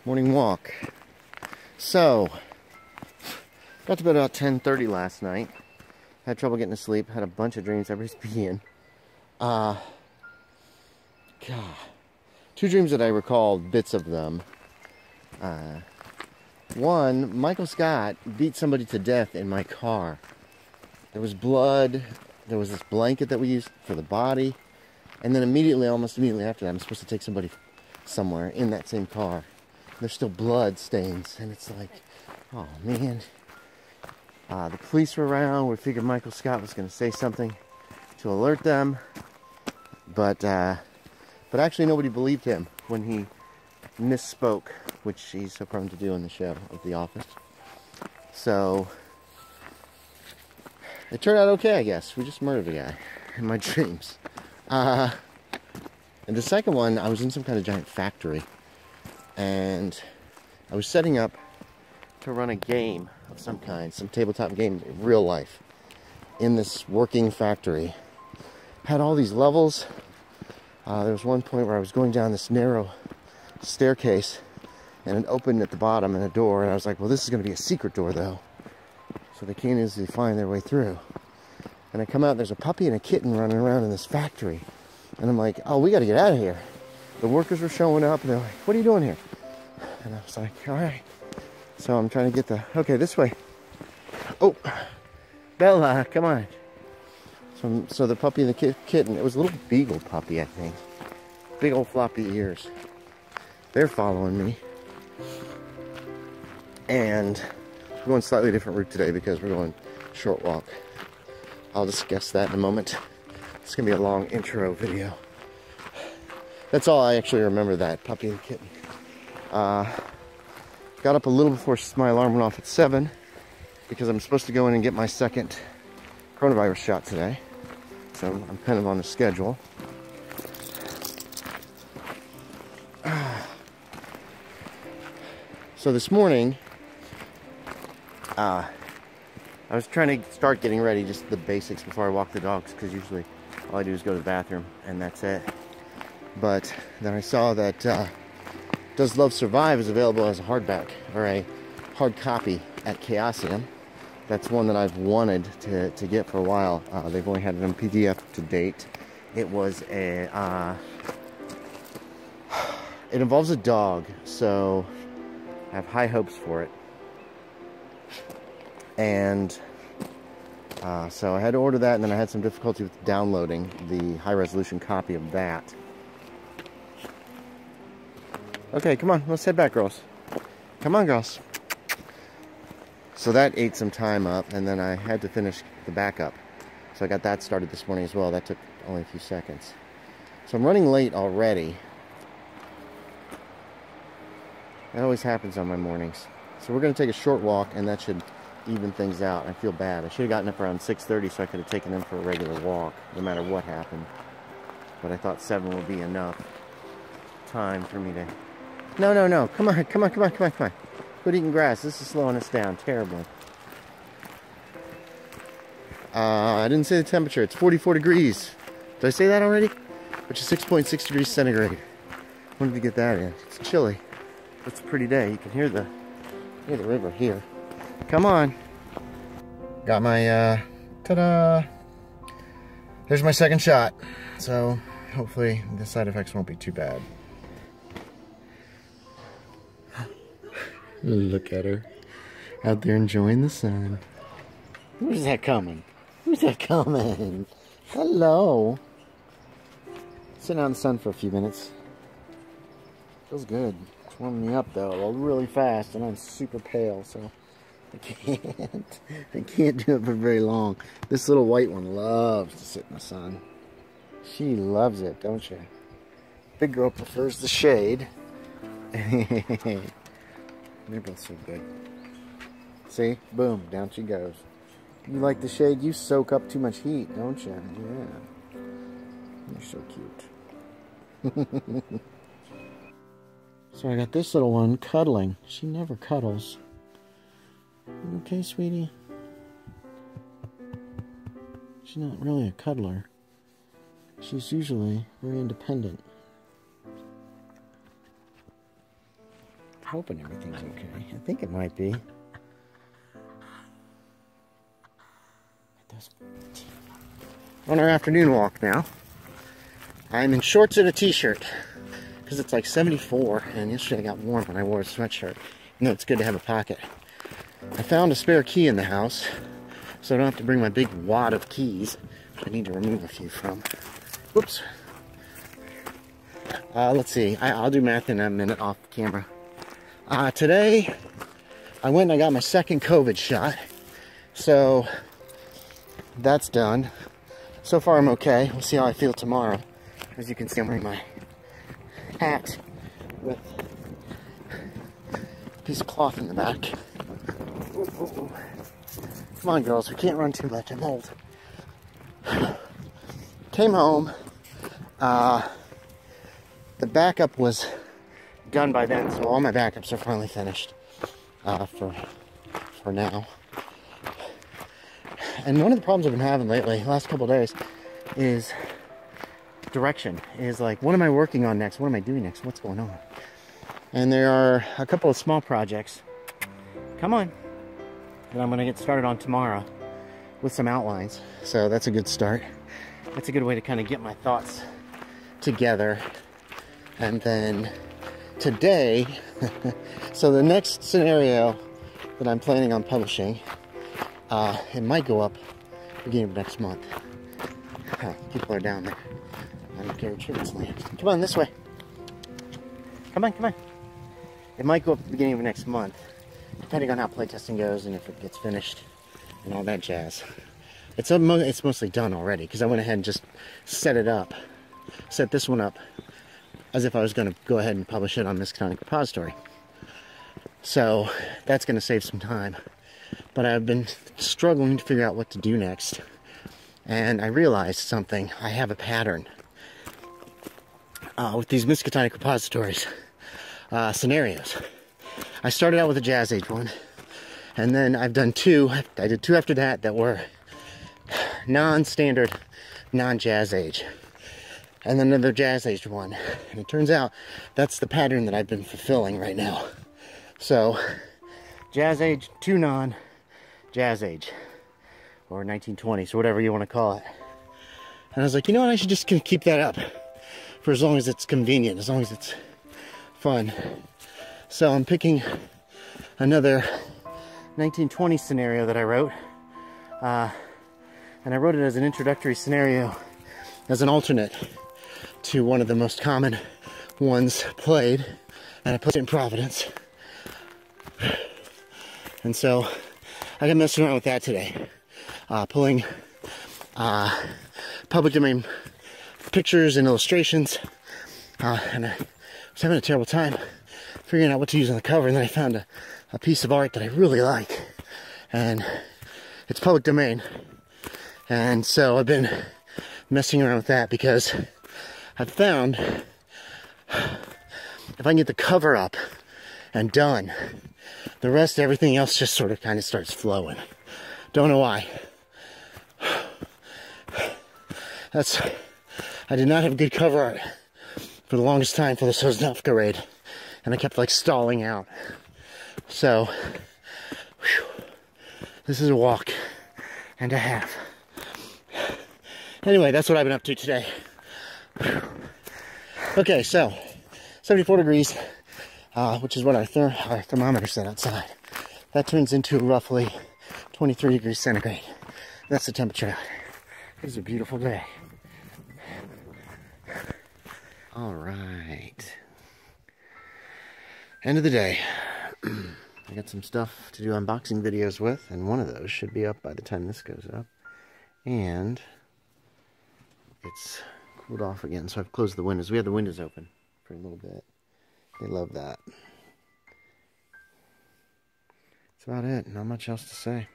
Morning walk. So, got to bed about 10:30 last night. Had trouble getting to sleep. Had a bunch of dreams. Everybody's peeing. God. 2 dreams that I recalled, bits of them. One, Michael Scott beat somebody to death in my car. There was blood. There was this blanket that we used for the body. And then almost immediately after that, I'm supposed to take somebody somewhere in that same car. There's still blood stains. And it's like, oh man. The police were around. We figured Michael Scott was going to say something to alert them. But actually nobody believed him when he misspoke, which he's so prone to do in the show of The Office. So, it turned out okay, I guess. We just murdered a guy in my dreams. And the second one, I was in some kind of giant factory. And I was setting up to run a game of some kind, some tabletop game in real life, in this working factory. Had all these levels. There was one point where I was going down this narrow staircase, and it opened at the bottom and a door, and I was like, well, this is going to be a secret door, though. So they can't easily find their way through. And I come out, and there's a puppy and a kitten running around in this factory. And I'm like, oh, we got to get out of here. The workers were showing up, and they're like, what are you doing here? And I was like, all right. So I'm trying to get okay, this way. Oh, Bella, come on. So the puppy and the kitten, it was a little beagle puppy, I think. Big old floppy ears. They're following me. And we're going a slightly different route today because we're going short walk. I'll discuss that in a moment. It's going to be a long intro video. That's all I actually remember, that puppy and kitten. Got up a little before my alarm went off at 7 because I'm supposed to go in and get my second coronavirus shot today. So I'm kind of on the schedule. So this morning, I was trying to start getting ready, just the basics before I walk the dogs, because usually all I do is go to the bathroom and that's it. But then I saw that Does Love Survive is available as a hardback, or a hard copy at Chaosium. That's one that I've wanted to get for a while. They've only had it in PDF to date. It was a, it involves a dog, so I have high hopes for it. And so I had to order that, and then I had some difficulty with downloading the high-resolution copy of that. Okay, come on, let's head back, girls. Come on, girls. So that ate some time up, and then I had to finish the backup. So I got that started this morning as well. That took only a few seconds. So I'm running late already. That always happens on my mornings. So we're going to take a short walk, and that should even things out. I feel bad. I should have gotten up around 6:30 so I could have taken them for a regular walk, no matter what happened. But I thought 7 would be enough time for me to... No. Come on. Quit eating grass. This is slowing us down terribly. I didn't say the temperature. It's 44 degrees. Did I say that already? Which is 6.6 degrees centigrade. Wanted to get that in. It's chilly. It's a pretty day. You can hear the river here. Come on. Got my, ta-da! There's my second shot. So, hopefully the side effects won't be too bad. Look at her. Out there enjoying the sun. Who's that coming? Who's that coming? Hello. Sitting out in the sun for a few minutes. Feels good. It's warming me up though, really fast, and I'm super pale, so I can't do it for very long. This little white one loves to sit in the sun. She loves it, don't she? Big girl prefers the shade. They're both so good. See? Boom. Down she goes. You like the shade? You soak up too much heat, don't you? Yeah. You're so cute. So I got this little one cuddling. She never cuddles. You okay, sweetie? She's not really a cuddler. She's usually very independent. hoping everything's okay. I think it might be. On our afternoon walk now. I'm in shorts and a t-shirt because it's like 74, and yesterday I got warm when I wore a sweatshirt. You know, it's good to have a pocket. I found a spare key in the house, so I don't have to bring my big wad of keys, which I need to remove a few from. Whoops. Let's see. I'll do math in a minute off camera. Today, I went and I got my second COVID shot, so that's done. So far, I'm okay. We'll see how I feel tomorrow. As you can see, I'm wearing my hat with a piece of cloth in the back. Ooh, ooh, ooh. Come on, girls. We can't run too much. I'm old. Came home. The backup was done by then, so all my backups are finally finished for now. And one of the problems I've been having lately, the last couple of days, is direction. Is like, what am I working on next? What am I doing next? What's going on? And there are a couple of small projects. Come on. That I'm going to get started on tomorrow with some outlines. So that's a good start. That's a good way to kind of get my thoughts together. And then today, so the next scenario that I'm planning on publishing, it might go up beginning of next month. People are down there. I don't care which it's land. Come on, this way. Come on, come on. It might go up at the beginning of next month, depending on how playtesting goes and if it gets finished and all that jazz. It's mostly done already because I went ahead and just set it up. Set this one up as if I was going to go ahead and publish it on Miskatonic Repository. So that's going to save some time. But I've been struggling to figure out what to do next. And I realized something. I have a pattern with these Miskatonic Repositories scenarios. I started out with a Jazz Age one. And then I've done two. I did two after that were non-standard, non-Jazz Age. And then another Jazz Age one. And it turns out that's the pattern that I've been fulfilling right now. So, Jazz Age, 2 non, Jazz Age. Or 1920s, or whatever you want to call it. And I was like, you know what, I should just keep that up. For as long as it's convenient, as long as it's fun. So I'm picking another 1920 scenario that I wrote. And I wrote it as an introductory scenario, as an alternate to one of the most common ones played, and I put it in Providence. And so I got messing around with that today, pulling public domain pictures and illustrations, and I was having a terrible time figuring out what to use on the cover, and then I found a piece of art that I really like, and it's public domain, and so I've been messing around with that because I've found if I can get the cover up and done, the rest, everything else just sort of kind of starts flowing. Don't know why. I did not have good cover art for the longest time for the Sosnovka raid, and I kept like stalling out. So, whew, this is a walk and a half. Anyway, that's what I've been up to today. Okay, so 74 degrees, which is what our thermometer said outside. That turns into roughly 23 degrees centigrade. That's the temperature out. It is a beautiful day. All right. End of the day. I got some stuff to do unboxing videos with, and one of those should be up by the time this goes up. And it's cooled off again, so I've closed the windows. We had the windows open for a little bit. They love that. That's about it. Not much else to say.